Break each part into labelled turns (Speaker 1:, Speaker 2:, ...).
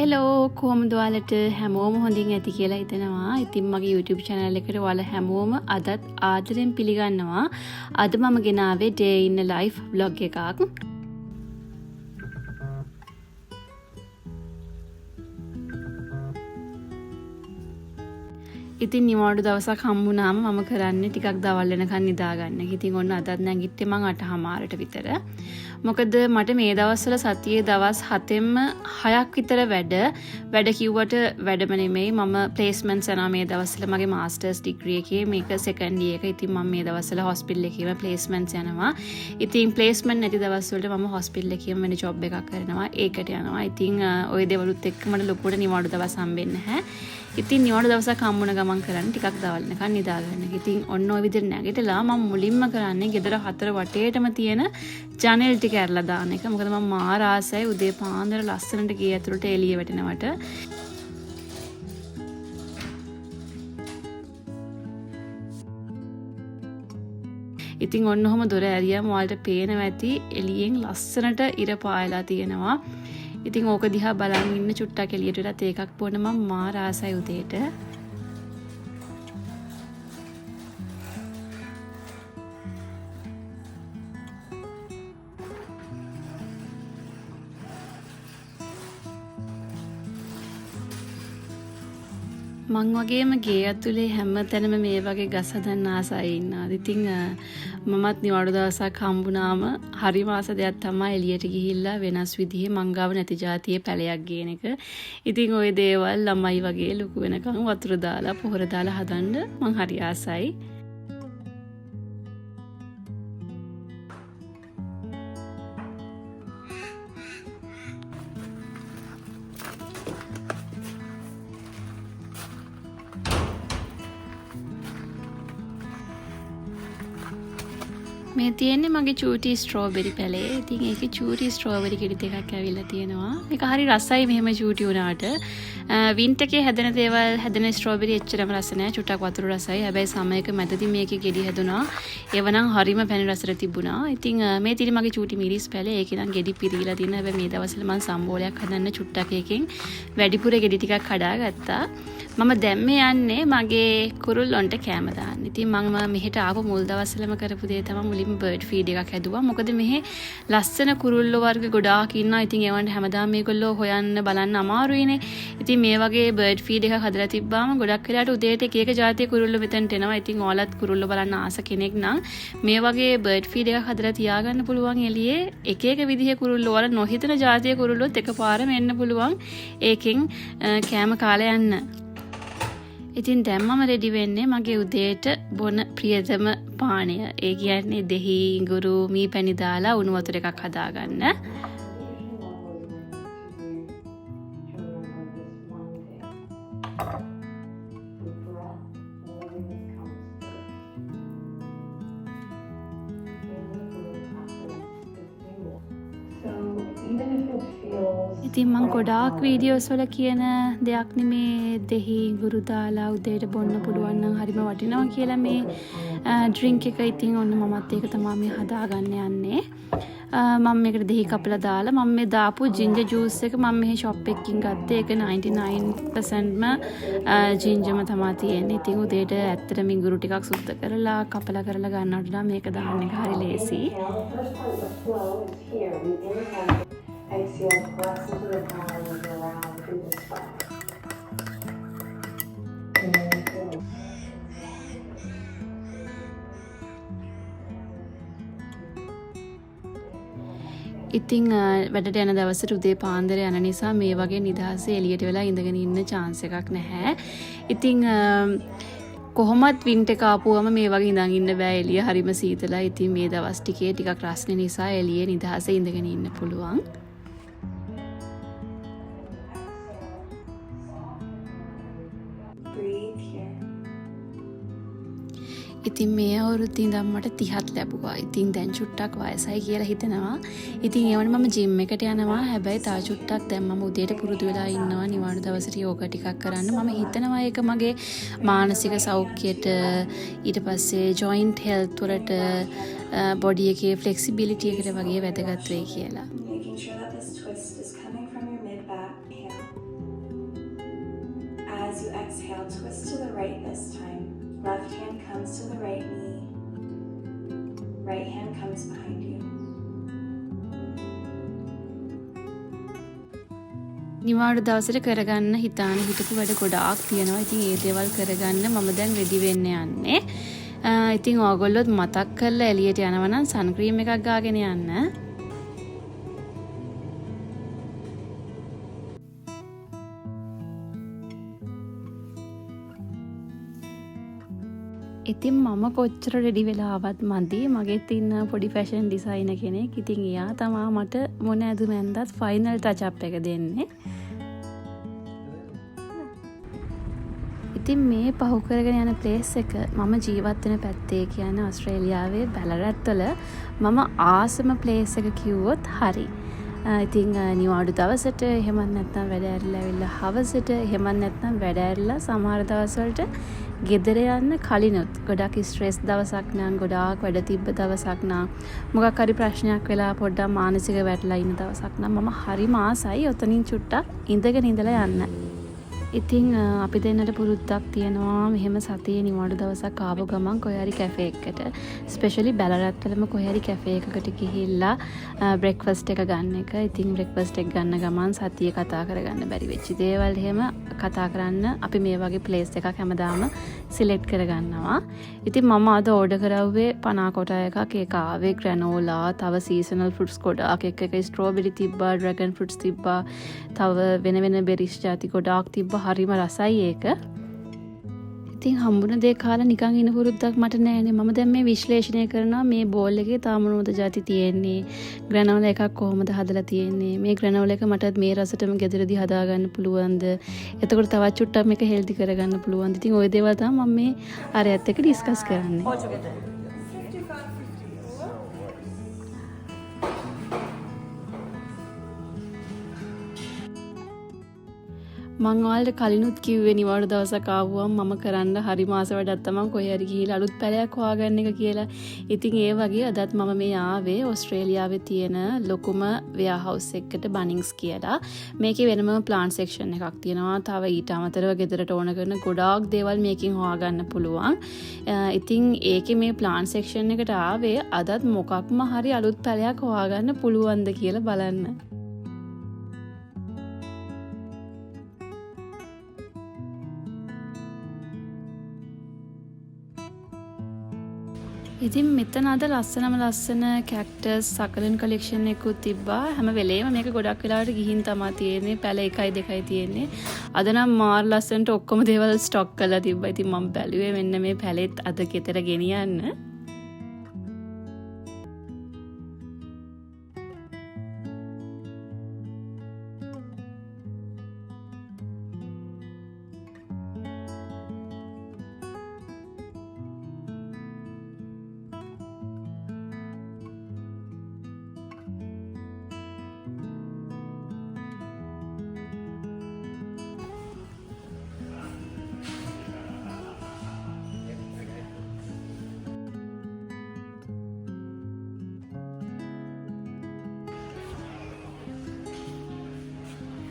Speaker 1: Hello කොහොමද ඔයාලට හැමෝම හොඳින් ඇති කියලා හිතනවා. ඉතින් මගේ YouTube channel එකට ඔයාලා හැමෝම අදත් ආදරෙන් පිළිගන්නවා. අද මම ගෙනාවේ day in a life vlog එකක්. ඉතින් නිවාඩු දවසක් හම්බුනාම මම කරන්නේ ටිකක් දවල් වෙනකන් නිදා ගන්න. ඉතින් ඔන්න අදත් නැගිට්ටේ මං 8:00ට විතර. මොකද මට මේ දවස්වල සතියේ දවස් 7ෙම 6ක් විතර වැඩ කිව්වට වැඩම නෙමෙයි. මම ප්ලේස්මන්ට්ස් යනවා මේ දවස්වල මගේ මාස්ටර්ස් ඩිග්‍රී එකේ මේක සෙකන්ඩ් ඉයර් එක. ඉතින් මම මේ දවස්වල හොස්පිටල් එකේම ප්ලේස්මන්ට්ස් යනවා. ඉතින් ප්ලේස්මන්ට් නැති දවස්වලට මම හොස්පිටල් එකේම වෙන ජොබ් එකක් කරනවා. ඒකට යනවා. ඉතින් ওই දේවලුත් එක්ක මට ලොකුවට නිවාඩු දවස් හම්බෙන්නේ නැහැ. ඉතින් නිවාඩු දවසක් හම්බුන ගමන් කරන්නේ ටිකක් දවල් වෙනකන් නිදා ගන්න. ඉතින් ඔන්න ඔය විදිහට නැගිටලා මම මුලින්ම කරන්නේ ගෙදර හතර වටේටම තියෙන ජනෙල් ටික ඇරලා දාන එක. මොකද මම මාර ආසයි උදේ පාන්දර ලස්සනට ගේ ඇතුළට එළිය වැටෙනවට. ඉතින් ඔන්න ඔහම දොර ඇරියාම ඔයාලට පේනවා ඇති එළියෙන් ලස්සනට ඉර පායලා තියෙනවා. ඉතින් ඕක දිහා බලන් ඉන්න චුට්ටක් එළියට වෙලත් ඒකක් බොන්න මම මාර ආසයි උදේට. මං වගේම ගේ ඇතුලේ හැම තැනම මේ වගේ ගස් හදන්න ආසයි ඉන්නවා. ඉතින් මමත් නිවාඩු දවසක් හම්බුනාම හරිම ආස දෙයක් තමයි එළියට ගිහිල්ලා වෙනස් විදිහේ මංගාව නැති જાතියේ පැලයක් ගේන එක. ඉතින් ওই දේවල් ළමයි වගේ ලොකු වෙනකන් වතුර දාලා පොහොර දාලා හදන්න මං හරි ආසයි. මේ තියෙන්නේ මගේ චූටි ස්ට්‍රෝබෙරි පැලේ. ඉතින් ඒකේ චූටි ස්ට්‍රෝබෙරි කිරි දෙකක් ඇවිල්ලා තියෙනවා. මේක හරි රසයි මෙහෙම චූටි වුණාට. වින්ටර් එකේ හැදෙන දේවල් හැදෙන ස්ට්‍රෝබෙරි එච්චරම රස නැහැ. චුට්ටක් වතුර රසයි. හැබැයි සමයක මැදදී මේකේ ගෙඩි හැදුනා. ඒවනම් හරිම පැණි රසට තිබුණා. ඉතින් මේ තියෙන්නේ මගේ චූටි මිරිස් පැලේ. ඒකේ නම් ගෙඩි පිරීලා තියෙන. හැබැයි මේ දවස්වල මම සම්බෝලයක් හදන්න චුට්ටක් එකකින් වැඩිපුර ගෙඩි ටිකක් හදාගත්තා. මම දැන් මේ යන්නේ මගේ කුරුල්ලොන්ට කෑම දාන්න. ඉතින් මම මෙහෙට ආපු මුල් දවස්වලම කරපු දේ තමයි මුලින්ම බර්ඩ් ෆීඩ් එකක් හැදුවා. මොකද මෙහි ලස්සන කුරුල්ලෝ වර්ග ගොඩාක් ඉන්නවා. ඉතින් ඒවන්ට හැමදාම මේගොල්ලෝ හොයන්න බලන්න අමාරුයිනේ. ඉතින් මේ වගේ බර්ඩ් ෆීඩ් එකක් හදලා තිබ්බාම ගොඩක් වෙලාවට උදේට එක එක જાතියේ කුරුල්ලෝ මෙතනට එනවා. ඉතින් ඔයාලත් කුරුල්ලෝ බලන්න ආස කෙනෙක් නම් මේ වගේ බර්ඩ් ෆීඩ් එකක් හදලා තියාගන්න පුළුවන් එළියේ එක එක විදිහේ කුරුල්ලෝ වල නොහිතන જાතියේ කුරුල්ලොත් එකපාරම එන්න පුළුවන්. ඒකෙන් කෑම කාලා යන්න. ඉතින් දැන් මම රෙඩි වෙන්නේ මගේ උදේට බොන ප්‍රියතම පානය. ඒ කියන්නේ දෙහි ඉඟුරු මී පැණි දාලා උණු වතුර එකක් හදාගන්න. ඉතින් මං ගොඩාක් වීඩියෝස් වල කියන දෙයක් නෙමේ දෙහි ඉඟුරු දාලා උදේට බොන්න පුළුවන් නම් හරිම වටිනවා කියලා මේ ඩ්‍රින්ක් එක. ඉතින් ඔන්න මමත් ඒක තමයි මේ හදාගන්න යන්නේ. මම මේකට දෙහි කපලා දාලා මම මේ දාපු ජින්ජර් ජූස් එක මම මෙහි ෂොප් එකකින් ගත්තේ. ඒක 99%ම ජින්ජර්ම තමයි තියෙන්නේ. ඉතින් උදේට ඇත්තටම ඉඟුරු ටිකක් සුද්ධ කරලා කපලා කරලා ගන්නවට නම් මේක දාන්න එක හරි ලේසි. Exhale, press into the palm and around through the spine. ඉතින් වැඩට යන දවසට උදේ පාන්දර යන නිසා මේ වගේ නිදහසේ එළියට වෙලා ඉඳගෙන ඉන්න chance එකක් නැහැ. ඉතින් කොහොමත් වින්ටර් එක ආපුවම මේ වගේ ඉඳන් ඉන්න බෑ. එළිය හරිම සීතලයි. ඉතින් මේ දවස් ටිකේ ටිකක් රස්නේ නිසා එළියේ නිදහසේ ඉඳගෙන ඉන්න පුළුවන්. ඉතින් මේ අවුරුද්දේ ඉඳන් මට 30ක් ලැබුවා. ඉතින් දැන් චුට්ටක් වයසයි කියලා හිතනවා. ඉතින් ඒ වුණේ මම ජිම් එකට යනවා. හැබැයි තා චුට්ටක් දැන් මම උදේට පුරුදු වෙලා ඉන්නවා නිවාඩු දවසට යෝගා ටිකක් කරන්න. මම හිතනවා ඒක මගේ මානසික සෞඛ්‍යයට ඊට පස්සේ ජොයින්ට් හෙල්ත් වලට බොඩි එකේ ෆ්ලෙක්සිබිලිටි එකට වගේ වැදගත් වෙයි කියලා.
Speaker 2: as you exhale, twist to the right this time. Left hand comes to the right knee. Right hand comes behind you.
Speaker 1: නිවාඩු දවසට කරගන්න හිතාන හිටපු වැඩ ගොඩාක් තියෙනවා. ඉතින් ඒ දේවල් කරගන්න මම දැන් රෙඩි වෙන්න යන්නේ. ඉතින් ඕගොල්ලොත් මතක් කරලා එළියට යනවා නම් සන් ක්‍රීම් එකක් ගාගෙන යන්න. ඉතින් මම කොච්චර රෙඩි වෙලා ආවත් මදි. මගෙත් ඉන්න පොඩි ෆැෂන් ඩිසයිනර් කෙනෙක්. ඉතින් එයා තමා මට මොන ඇඳුම ඇඳත් ෆයිනල් ටච් අප් එක දෙන්නේ. ඉතින් මේ පහු කරගෙන යන ප්ලේස් එක මම ජීවත් වෙන පැත්තේ කියන්නේ ඕස්ට්‍රේලියාවේ බැලරැත් වල මම ආසම ප්ලේස් එක කිව්වොත් හරි. ඉතින් නිවාඩු දවසට එහෙමත් නැත්නම් වැඩ ඇරිලා ඇවිල්ලා හවසට එහෙමත් නැත්නම් වැඩ ඇරිලා සමහර දවස්වලට ගෙදර යන්න කලිනුත් ගොඩක් ස්ට්‍රෙස් දවසක් නම් ගොඩාක් වැඩ තිබ්බ දවසක් නම් මොකක් හරි ප්‍රශ්නයක් වෙලා පොඩ්ඩක් මානසික වැටලා ඉන්න දවසක් නම් මම හරිම ආසයි ඔතනින් චුට්ටක් ඉඳගෙන ඉඳලා යන්න. ඉතින් අපි දෙන්නට පුරුද්දක් තියෙනවා මෙහෙම සතියේ නිවාඩු දවසක් ආව ගමන් කොහේ හරි කැෆේ එකකට ස්පෙෂලි බැලරත් වලම කොහේ හරි කැෆේ එකකට ගිහිල්ලා බ්‍රෙක්ෆාස්ට් එක ගන්න එක. ඉතින් බ්‍රෙක්ෆාස්ට් එක ගන්න ගමන් සතියේ කතා කරගන්න බැරි වෙච්ච දේවල් එහෙම කතා කරන්න අපි මේ වගේ ප්ලේස් එකක් හැමදාම සිලෙක්ට් කරගන්නවා. ඉතින් මම අද ඕඩර් කරවුවේ පනා කොට එකක්. ඒක ආවේ ග්‍රැනෝලා, තව සීසනල් ෆෘට්ස් ගොඩාක් එක ස්ට්‍රෝබෙරි තිබ්බා, ඩ්‍රැගන් ෆෘට්ස් තිබ්බා, තව වෙන වෙන බෙරිස් ಜಾති ගොඩාක් තිබ්බා. හරිම රසයි ඒක. ඉතින් හම්බුන දේ කාලා නිකන් ඉන පුරුද්දක් මට නෑනේ. මම දැන් මේ විශ්ලේෂණය කරනවා මේ බෝල් එකේ තාම මොනවද ಜಾති තියෙන්නේ, ග්‍රැනෝලා එකක් කොහොමද හදලා තියෙන්නේ, මේ ග්‍රැනෝලා එක මටත් මේ රසටම ගෙදරදී හදාගන්න පුළුවන්ද, එතකොට තවත් චුට්ටක් මේක හෙල්දි කරගන්න පුළුවන්ද. ඉතින් ওই දේවල් තමයි මම මේ අරයත් එක්ක ඩිස්කස් කරන්නේ. මං ඔයාලට කලිනුත් කිව්වේ නිවාඩු දවසක් ආවම මම කරන්න හරි මාස වැඩක් තමයි කොහේ හරි ගිහිල්ලා අලුත් පැලයක් හොයාගන්න එක කියලා. ඉතින් ඒ වගේ අදත් මම මේ ආවේ ඕස්ට්‍රේලියාවේ තියෙන ලොකුම වෙයාහවුස් එකකට බනින්ග්ස් කියලා. මේකේ වෙනම ප්ලාන්ට් සෙක්ෂන් එකක් තියෙනවා. තව ඊට අමතරව ගෙදරට ඕන කරන ගොඩාක් දේවල් මේකෙන් හොයාගන්න පුළුවන්. ඉතින් ඒකේ මේ ප්ලාන්ට් සෙක්ෂන් එකට ආවේ අදත් මොකක්ම හරි අලුත් පැලයක් හොයාගන්න පුළුවන්ද කියලා බලන්න. ඉතින් මෙතන අද ලස්සන කැක්ටස් සකලන් කලෙක්ෂන් එකකුත් තිබ්බා. හැම වෙලේම මේක ගොඩක් වෙලාවට ගිහින් තමයි තියෙන්නේ. පැල 1යි 2යි තියෙන්නේ. අද නම් මාර් ලස්සනට ඔක්කොම දේවල් ස්ටොක් කරලා තිබ්බා. ඉතින් මම බැලුවේ මෙන්න මේ පැලෙත් අද ගෙදර ගෙනියන්න.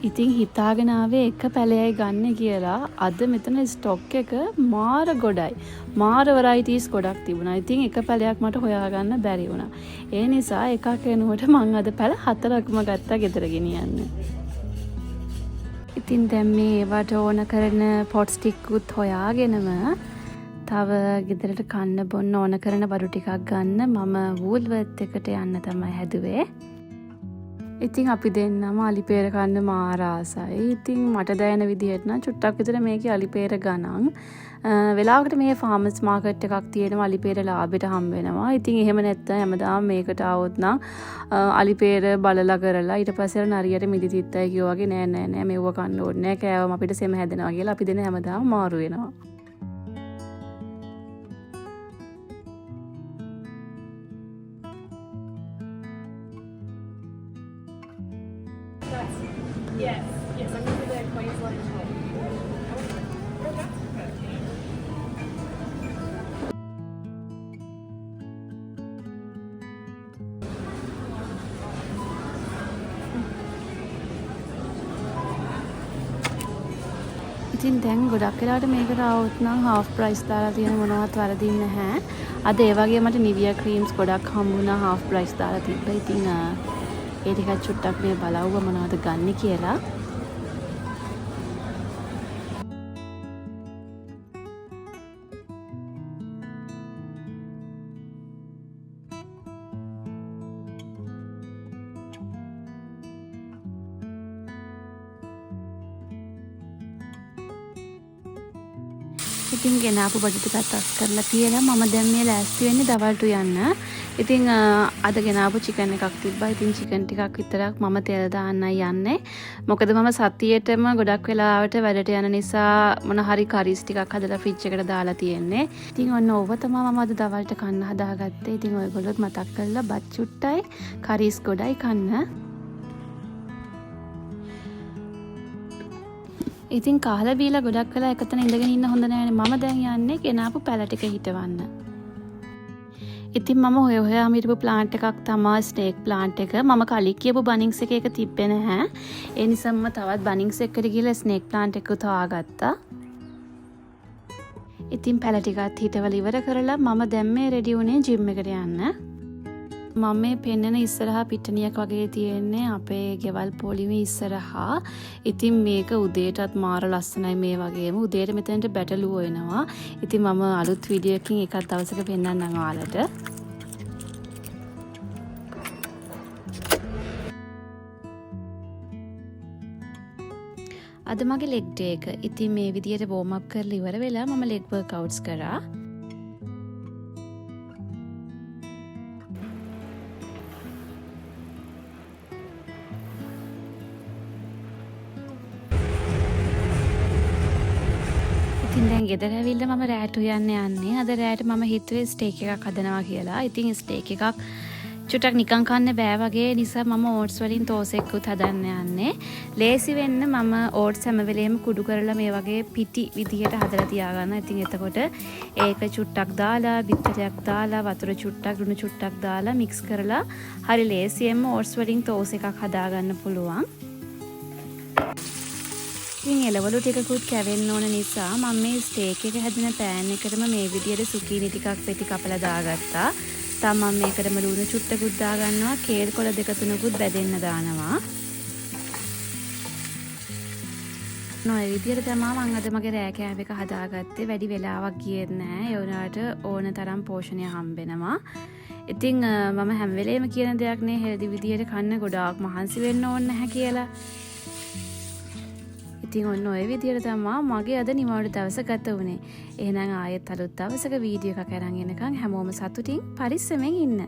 Speaker 1: ඉතින් හිතාගෙන ආවේ එක පැලයයි ගන්න කියලා. අද මෙතන ස්ටොක් එක මාර ගොඩයි. මාර වෙරයිටිස් ගොඩක් තිබුණා. ඉතින් එක පැලයක් මට හොයාගන්න බැරි වුණා. ඒ නිසා එකක් වෙනුවට මං අද පැල 4ක්ම ගත්තා ගෙදර ගෙනියන්න. ඉතින් දැන් මේ ඒවට ඕන කරන පොට්ස් ටිකුත් හොයාගෙනම තව ගෙදරට කන්න බොන්න ඕන කරන බඩු ටිකක් ගන්න මම වූල්වර්ත් එකට යන්න තමයි හැදුවේ. ඉතින් අපි දෙන්නම අලිපේර කන්න මාර ආසයි. ඉතින් මට දැනෙන විදිහට නම් චුට්ටක් විතර මේකේ අලිපේර ගණන් වෙලාවකට මේ ෆාමර්ස් මාකට් එකක් තියෙනවා අලිපේර ලාභෙට හම්බ වෙනවා. ඉතින් එහෙම නැත්නම් හැමදාම මේකට ආවොත් නම් අලිපේර බලලා කරලා ඊට පස්සේ නරියට මිදි තිත්තයි කියෝ වගේ නෑ මෙව්ව කන්න ඕනේ නෑ කෑවම අපිට සෙම හැදෙනවා කියලා අපි දෙන හැමදාම මාරු වෙනවා.
Speaker 3: Yes, I'm going to the Queensland home. Oh, that's perfect.
Speaker 1: ඉතින් දැන් ගොඩක් වෙලාවට මේකට આવුත් නම් half price දාලා තියෙන මොනවත් වරදින්නේ නැහැ. අද ඒ වගේ මට Nivea creams ගොඩක් හම්බුණා half price දාලා තිබ්බා. ඉතින් ඒ ටිකක් චුට්ටක් මේ බලවුවා මොනවද ගන්න කියලා. ඉතින් ගෙනාපු බඩු ටිකක් අස් කරලා තියලා මම දැන් මේ ලෑස්ති වෙන්නේ දවල්ට යන්න. ඉතින් අද ගෙනාපු චිකන් එකක් තිබ්බා. ඉතින් චිකන් ටිකක් විතරක් මම තෙල් දාන්නයි යන්නේ. මොකද මම සතියේටම ගොඩක් වෙලාවට වැඩට යන නිසා මොන හරි කරිස් ටිකක් හදලා ෆ්‍රිජ් එකට දාලා තියෙන්නේ. ඉතින් ඔන්න ඕව තමයි මම අද දවල්ට කන්න හදාගත්තේ. ඉතින් ඔයගොල්ලොත් මතක් කරලා බත් චුට්ටයි කරිස් ගොඩයි කන්න. ඉතින් කාලා බීලා ගොඩක් වෙලා එකතන ඉඳගෙන ඉන්න හොඳ නෑනේ. මම දැන් යන්නේ ගෙනාපු පැල ටික හිටවන්න. ඉතින් මම හොයාම හිටපු ප්ලාන්ට් එකක් තමයි ස්නේක් ප්ලාන්ට් එක. මම කලින් කියපු බනින්ස් එකක තිබ්බේ නැහැ. ඒ නිසා මම තවත් බනින්ස් එකකට ගිහලා ස්නේක් ප්ලාන්ට් එක හොයාගත්තා. ඉතින් පැල ටිකත් හිටවල ඉවර කරලා මම දැන් මේ රෙඩි වුණේ ජිම් එකට යන්න. මම මේ පෙන්නන ඉස්සරහා පිට්ටනියක් වගේ තියෙන්නේ අපේ ගෙවල් පොලිමේ ඉස්සරහා. ඉතින් මේක උදේටත් මාර ලස්සනයි මේ වගේම. උදේට මෙතනට බැටළුවෝ එනවා. ඉතින් මම අලුත් වීඩියෝ එකකින් එකක් දවසක පෙන්නන්නම් ඔයාලට. අද මගේ ලෙග් ඩේ එක. ඉතින් මේ විදියට වෝම් අප් කරලා ඉවර වෙලා මම ලෙග් වර්ක්අවුට්ස් කරා. ඉතින් දැන් ගෙදර ඇවිල්ලා මම රෑට උයන්න යන්නේ. අද රෑට මම හිතුවේ ස්ටේක් එකක් හදනවා කියලා. ඉතින් ස්ටේක් එකක් චුට්ටක් නිකන් කන්න බෑ වගේ නිසා මම ඕට්ස් වලින් තෝසෙක්කුත් හදන්න යන්නේ. ලේසි වෙන්න මම ඕට්ස් හැම වෙලේම කුඩු කරලා මේ වගේ පිටි විදියට හදලා තියාගන්නවා. ඉතින් එතකොට ඒක චුට්ටක් දාලා, බිත්තරයක් දාලා, වතුර චුට්ටක්, ලුණු චුට්ටක් දාලා මික්ස් කරලා හරි ලේසියෙන්ම ඕට්ස් වලින් තෝස් එකක් හදාගන්න පුළුවන්. ඉතින් එළවලු ටිකකුත් කැවෙන්න ඕන නිසා මම මේ ස්ටේක් එක හැදෙන පෑන් එකටම මේ විදියට සුකීනි ටිකක් පෙති කපලා දාගත්තා. තම මම මේකටම ලුණු චුට්ටකුත් දාගන්නවා. කේල් කොළ දෙක තුනකුත් බැදෙන්න දානවා. ඔය විදියට තමයි මම අද මගේ රෑ කෑම එක හදාගත්තේ. වැඩි වෙලාවක් ගියෙත් නෑ. ඒ වුණාට ඕන තරම් පෝෂණය හම්බෙනවා. ඉතින් මම හැම වෙලේම කියන දෙයක් නේ හෙල්දි විදියට කන්න ගොඩාක් මහන්සි වෙන්න ඕන නැහැ කියලා. ඉතින් ඔන්න ඔය විදියට තමයි මගේ අද නිවාඩු දවස ගත වුණේ. එහෙනම් ආයෙත් අලුත් දවසක වීඩියෝ එකක් අරන් එනකන් හැමෝම සතුටින් පරිස්සමෙන් ඉන්න.